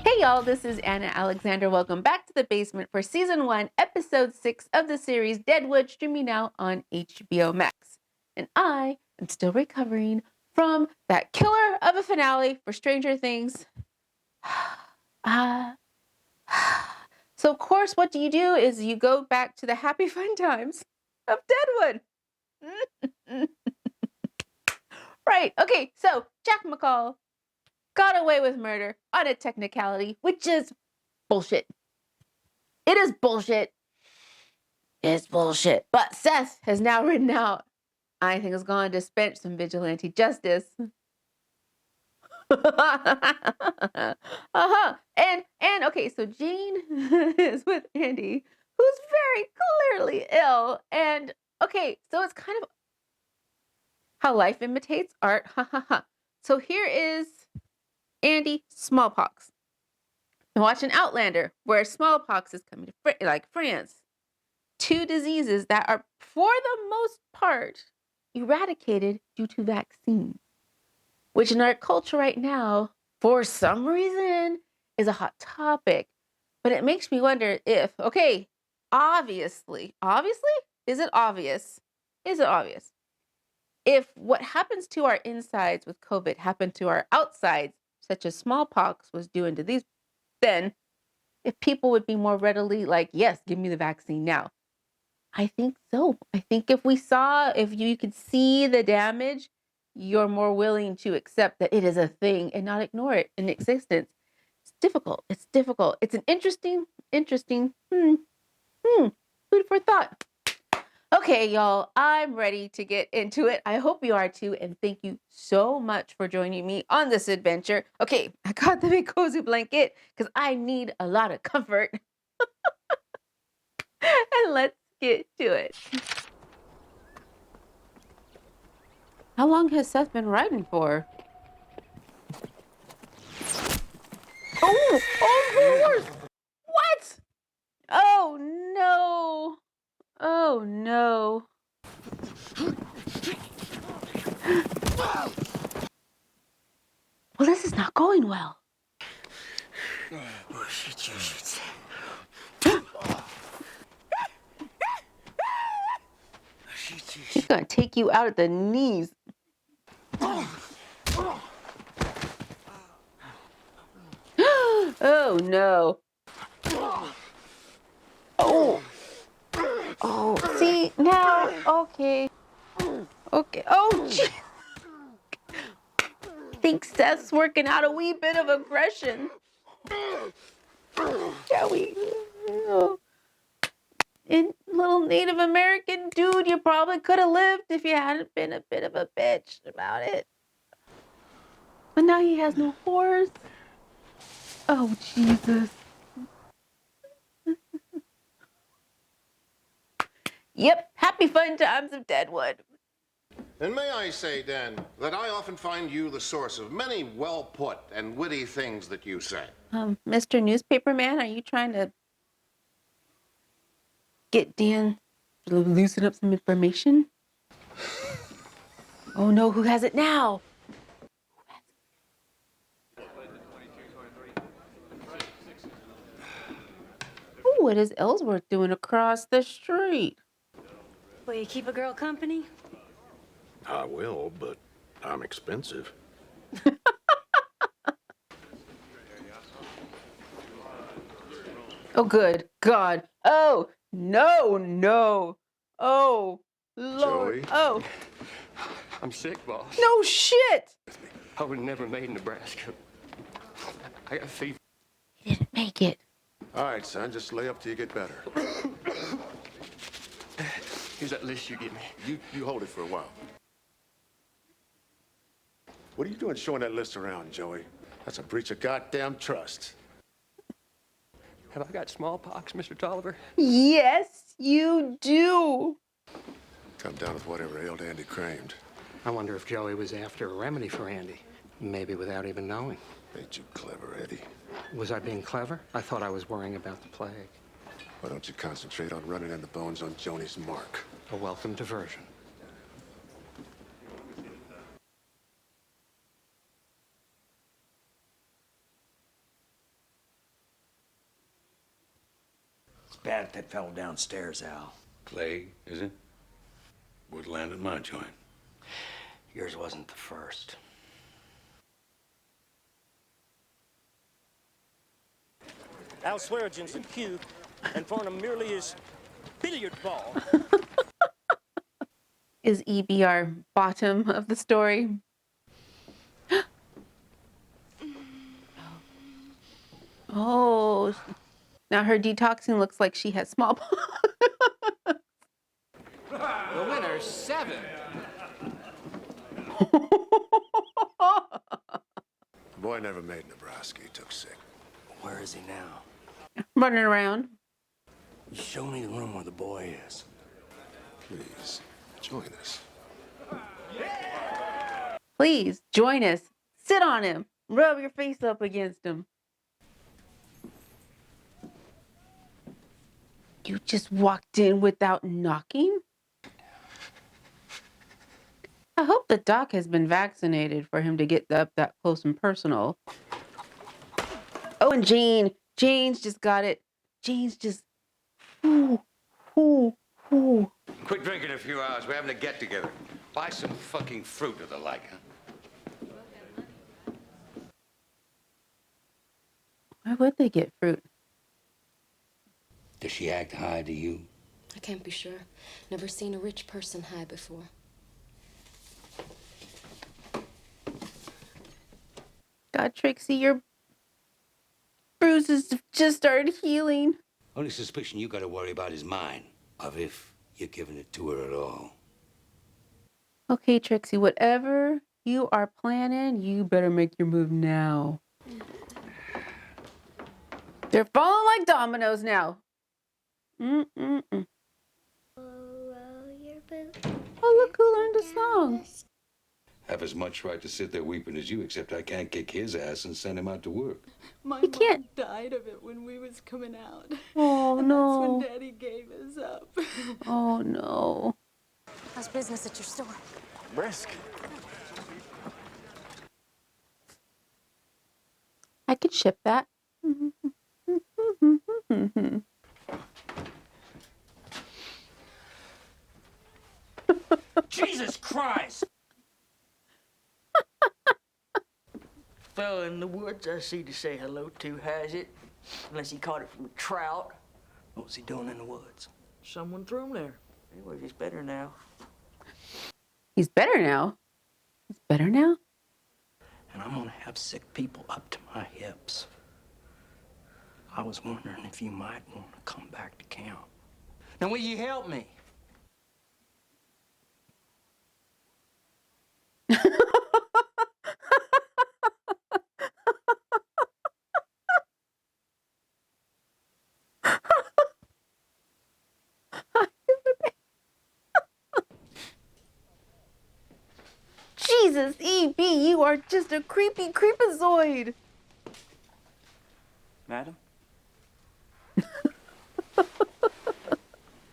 Hey y'all, this is Anna Alexander. Welcome back to the basement for season 1, episode 6 of the series Deadwood, streaming now on HBOMax. And I am still recovering from that killer of a finale for Stranger Things. So of course, what do? Is you go back to the happy fun times of Deadwood. Right, okay, so Jack McCall got away with murder on a technicality, which is bullshit. It is bullshit. It's bullshit. But Seth has now written out, I think, is going to dispense some vigilante justice. And okay, so Jean is with Andy, who's very clearly ill. And okay, so it's kind of how life imitates art. So here is Andy, Smallpox. And watching Outlander, where smallpox is coming to France. Two diseases that are, for the most part, eradicated due to vaccines, which in our culture right now, for some reason, is a hot topic. But it makes me wonder if, okay, obviously, is it obvious? If what happens to our insides with COVID happened to our outsides, such as smallpox was doing to these, then if people would be more readily like, yes, give me the vaccine now. I think so. I think if you could see the damage, you're more willing to accept that it is a thing and not ignore it in existence. It's difficult. It's an interesting, food for thought. Okay, y'all, I'm ready to get into it. I hope you are too. And thank you so much for joining me on this adventure. Okay, I got the big cozy blanket because I need a lot of comfort. And let's get to it. How long has Seth been riding for? Oh, horse! What? Oh no! Oh no! Well, this is not going well. She's gonna take you out at the knees. Oh no. Oh, see, now, okay. Oh, geez. I think Seth's working out a wee bit of aggression. Shall we? And little Native American dude, you probably could have lived if you hadn't been a bit of a bitch about it. But now he has no horse. Oh, Jesus. Yep, happy fun times of Deadwood. And may I say, Dan, that I often find you the source of many well-put and witty things that you say. Mr. Newspaper Man, are you trying to get Dan to loosen up some information? Oh no, who has it now? Ooh, what is Ellsworth doing across the street? Will you keep a girl company? I will, but I'm expensive. Oh, good God. Oh, no. Oh, Lord. Joey? Oh. I'm sick, boss. No shit. I would have never made Nebraska. I got fever. He didn't make it. All right, son, just lay up till you get better. Here's that list you give me. You hold it for a while. What are you doing showing that list around, Joey? That's a breach of goddamn trust. Have I got smallpox, Mr. Tolliver? Yes, you do. Come down with whatever ailed Andy Cramed. I wonder if Joey was after a remedy for Andy, maybe without even knowing. Ain't you clever, Eddie? Was I being clever? I thought I was worrying about the plague. Why don't you concentrate on running in the bones on Joni's mark? A welcome diversion. bad that fell downstairs, Al. Plague, is it? Would land at my joint. Yours wasn't the first. Al Swearengen's a cue, and Farnham merely is billiard ball. Is EBR bottom of the story? Oh, now her detoxing looks like she has smallpox. The winner's 7. The boy never made Nebraska. He took sick. Where is he now? Running around. Show me the room where the boy is. Please, join us. Please join us. Sit on him. Rub your face up against him. You just walked in without knocking? I hope the doc has been vaccinated for him to get up that close and personal. Oh, and Jane. Jane's just got it. Jane's just... Ooh. Quit drinking a few hours. We're having a get-together. Buy some fucking fruit or the like, huh? Why would they get fruit? Does she act high to you? I can't be sure. Never seen a rich person high before. God, Trixie, your bruises have just started healing. Only suspicion you gotta worry about is mine. Of if you're giving it to her at all. Okay, Trixie, whatever you are planning, you better make your move now. They're falling like dominoes now. Oh, look who learned a song. Have as much right to sit there weeping as you, except I can't kick his ass and send him out to work. My You can't. mom died of it when we was coming out. Oh, and no. That's when Daddy gave us up. Oh, no. How's business at your store? Brisk. I could ship that. Jesus Christ! Fella in the woods I see to say hello to has it. Unless he caught it from a trout. What's he doing in the woods? Someone threw him there. Anyway, he's better now. He's better now. He's better now? And I'm gonna have sick people up to my hips. I was wondering if you might want to come back to camp. Now, will you help me? Jesus, EB, you are just a creepy creepazoid. Madam?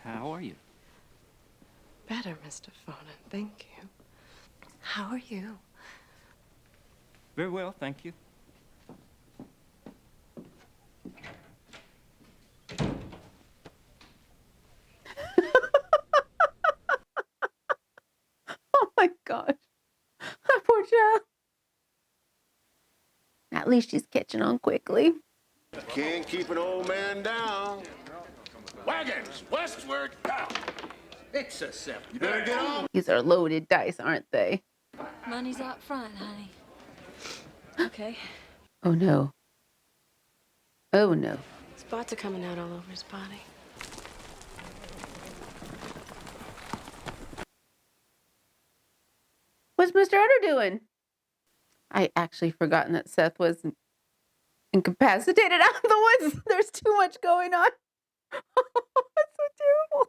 How are you? Better, Mr. Fonan, thank you. How are you? Very well, thank you. Oh my gosh. Poor child. At least she's catching on quickly. Can't keep an old man down. Wagons, westward, down. It's a 7. You better get on. These are loaded dice, aren't they? Money's out front, honey. Okay. Oh no. Oh no. Spots are coming out all over his body. What's Mr. Utter doing? I actually forgotten that Seth was incapacitated out of the woods. There's too much going on. That's so terrible.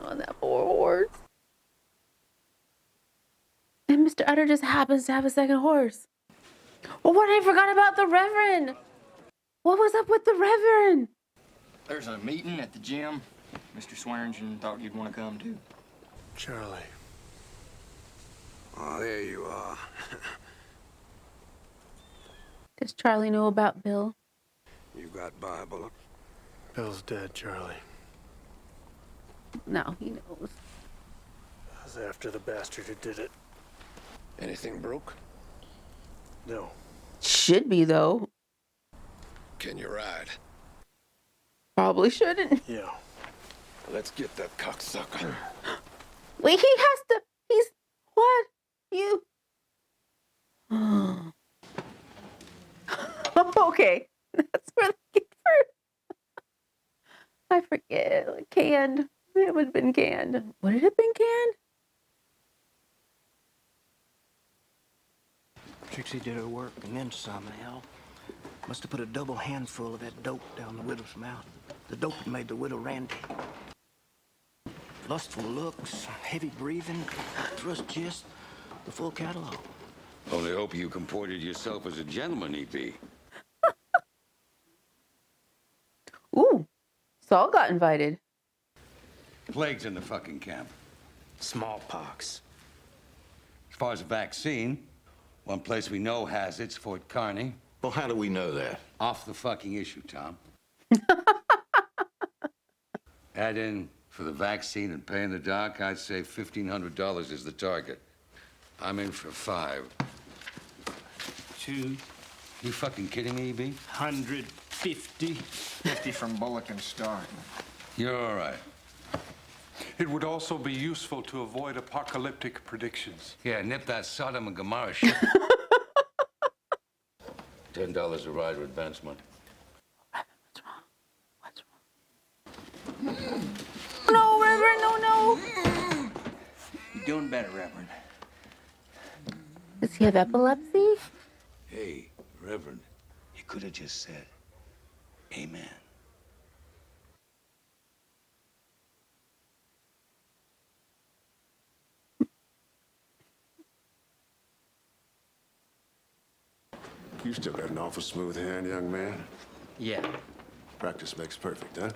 Oh, that poor horse. And Mr. Utter just happens to have a second horse. Well, what I forgot about the Reverend? What was up with the Reverend? There's a meeting at the gym. Mr. Swearingen thought you'd want to come too. Charlie. Oh, there you are. Does Charlie know about Bill? You got Bible. Bill's dead, Charlie. No, he knows. I was after the bastard who did it. Anything broke? No. Should be, though. Can you ride? Probably shouldn't. Yeah. Let's get that cocksucker. Wait, he has to. He's. What? You. Okay. That's where they get first. I forget. Like, canned. It would have been canned. Would it have been canned? Trixie did her work and then some, hell. Must have put a double handful of that dope down the widow's mouth. The dope that made the widow randy. Lustful looks, heavy breathing, thrust chest, the full catalog. Only hope you comported yourself as a gentleman, E.P. Ooh. Saul got invited. Plague's in the fucking camp. Smallpox. As far as a vaccine, one place we know has it's Fort Kearny. Well, how do we know that? Off the fucking issue, Tom. Add in for the vaccine and paying the doc, I'd say $1,500 is the target. I'm in for 5. 2. You fucking kidding me, E.B.? 150. 50 from Bullock and Stark. You're all right. It would also be useful to avoid apocalyptic predictions. Yeah, nip that Sodom and Gomorrah shit. $10 a ride with advancement. What's wrong? No, Reverend, no. You're doing better, Reverend. Does he have epilepsy? Hey, Reverend, you could have just said, amen. You still got an awful smooth hand, young man. Yeah. Practice makes perfect, huh?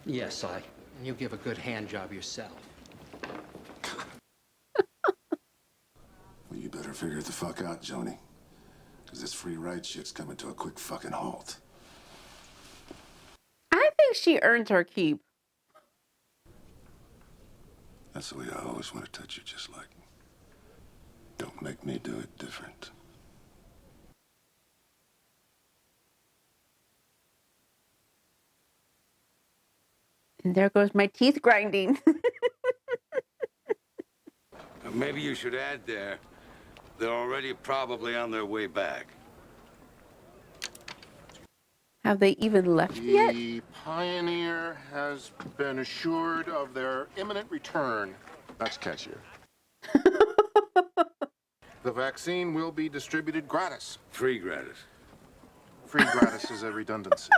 Yes, you give a good hand job yourself. Well, you better figure it the fuck out, Joni. Because this free ride shit's coming to a quick fucking halt. I think she earned her keep. That's the way I always want to touch you, just like me. Don't make me do it different. And there goes my teeth grinding. Maybe you should add there, they're already probably on their way back. Have they even left yet? The Pioneer has been assured of their imminent return. That's catchier. The vaccine will be distributed gratis. Free gratis. Free gratis is a redundancy.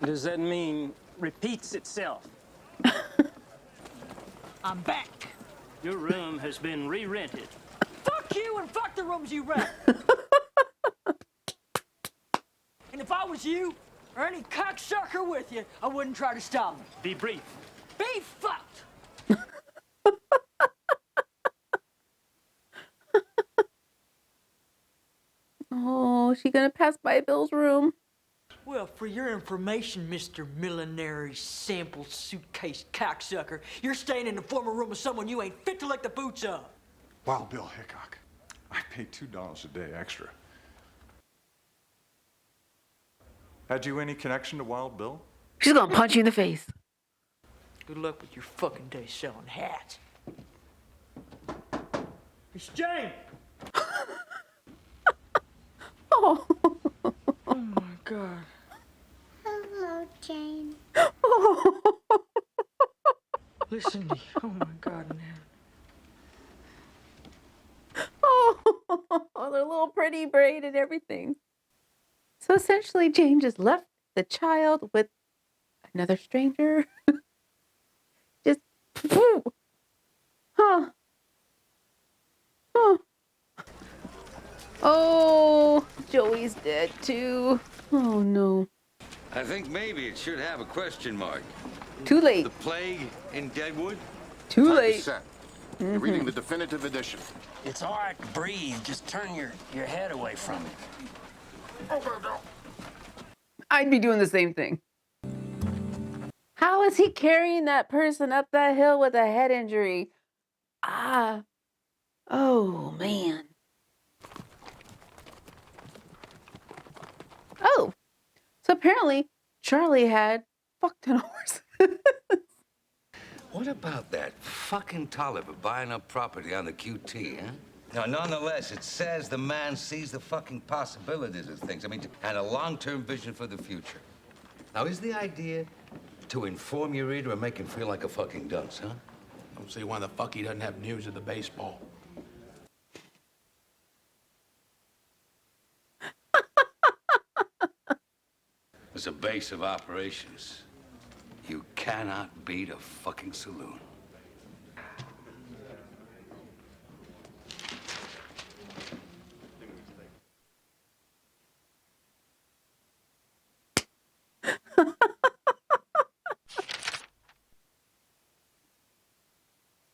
Does that mean repeats itself? I'm back. Your room has been re-rented. Fuck you and fuck the rooms you rent. And if I was you, or any cocksucker with you, I wouldn't try to stop me. Be brief. Be fucked. Oh, she gonna pass by Bill's room? Well, for your information, Mr. Millinery Sample Suitcase Cocksucker, you're staying in the former room of someone you ain't fit to lick the boots of. Wild Bill Hickok. I paid $2 a day extra. Had you any connection to Wild Bill? She's gonna punch you in the face. Good luck with your fucking day selling hats. It's Jane! Oh. Oh my God. Hello, Jane. Listen to you. Oh my God, man. Oh, their little pretty braid and everything. So essentially, Jane just left the child with another stranger. Just, whew. Huh. Huh. Oh, Joey's dead too. Oh no. I think maybe it should have a question mark. Too late. The plague in Deadwood? Too late. Set. You're reading the definitive edition. It's all right to breathe. Just turn your head away from it. I'd be doing the same thing. How is he carrying that person up that hill with a head injury? Oh, man. Oh, so apparently Charlie had fuck ton of horses. What about that fucking Tolliver buying up property on the QT, huh? Now, nonetheless, it says the man sees the fucking possibilities of things. I mean, and a long-term vision for the future. Now, is the idea to inform your reader and make him feel like a fucking dunce, huh? I don't see why the fuck he doesn't have news of the baseball. As a base of operations, you cannot beat a fucking saloon.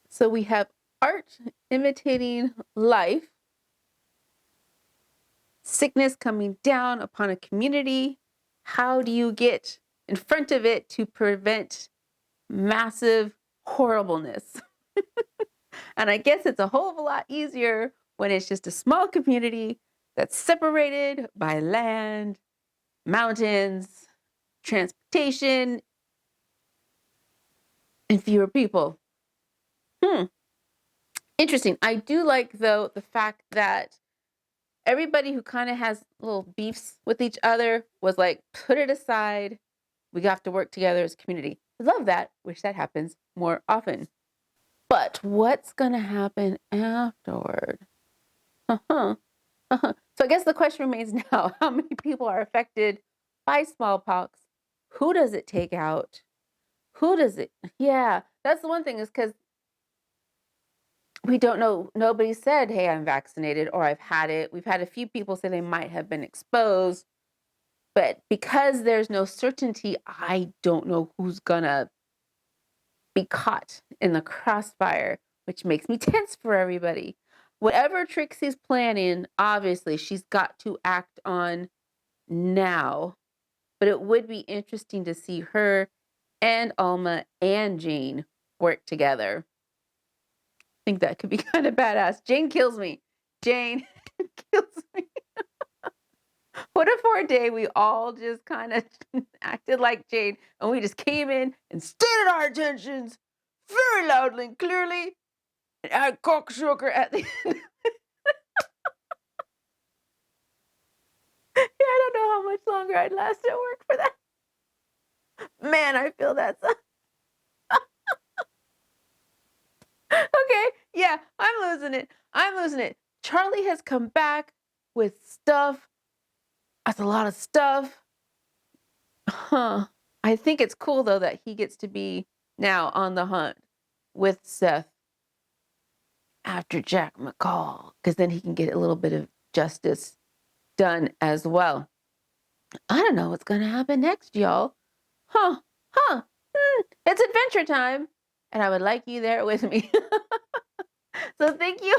So we have art imitating life, sickness coming down upon a community. How do you get in front of it to prevent massive horribleness? And I guess it's a whole of a lot easier when it's just a small community that's separated by land, mountains, transportation, and fewer people. Interesting. I do like, though, the fact that everybody who kind of has little beefs with each other was like, put it aside. We have to work together as a community. I love that. Wish that happens more often. But what's going to happen afterward? So I guess the question remains now, how many people are affected by smallpox? Who does it take out? Who does it? Yeah, that's the one thing, is because we don't know. Nobody said, hey, I'm vaccinated or I've had it. We've had a few people say they might have been exposed. But because there's no certainty, I don't know who's gonna be caught in the crossfire, which makes me tense for everybody. Whatever Trixie's planning, obviously, she's got to act on now. But it would be interesting to see her and Alma and Jane work together. I think that could be kind of badass. Jane kills me. Jane kills me. What if for a day we all just kind of acted like Jane and we just came in and stated our intentions very loudly and clearly and had cocksucker at the end? Yeah, I don't know how much longer I'd last at work for that. Man, I feel that. Okay, yeah, I'm losing it. I'm losing it. Charlie has come back with stuff. That's a lot of stuff. I think it's cool, though, that he gets to be now on the hunt with Seth after Jack McCall, because then he can get a little bit of justice done as well. I don't know what's going to happen next, y'all. It's adventure time, and I would like you there with me. So thank you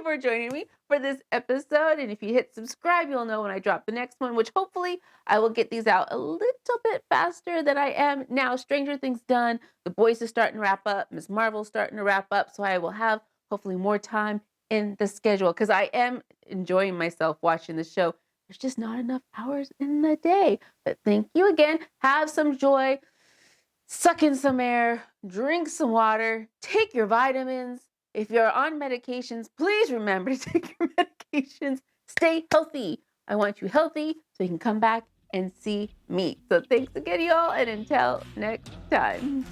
for joining me for this episode. And if you hit subscribe, you'll know when I drop the next one, which hopefully I will get these out a little bit faster than I am now. Stranger Things done. The Boys is starting to wrap up. Ms. Marvel's starting to wrap up. So I will have hopefully more time in the schedule, because I am enjoying myself watching the show. There's just not enough hours in the day. But thank you again. Have some joy. Suck in some air. Drink some water. Take your vitamins. If you're on medications, please remember to take your medications. Stay healthy. I want you healthy so you can come back and see me. So thanks again, y'all, and until next time.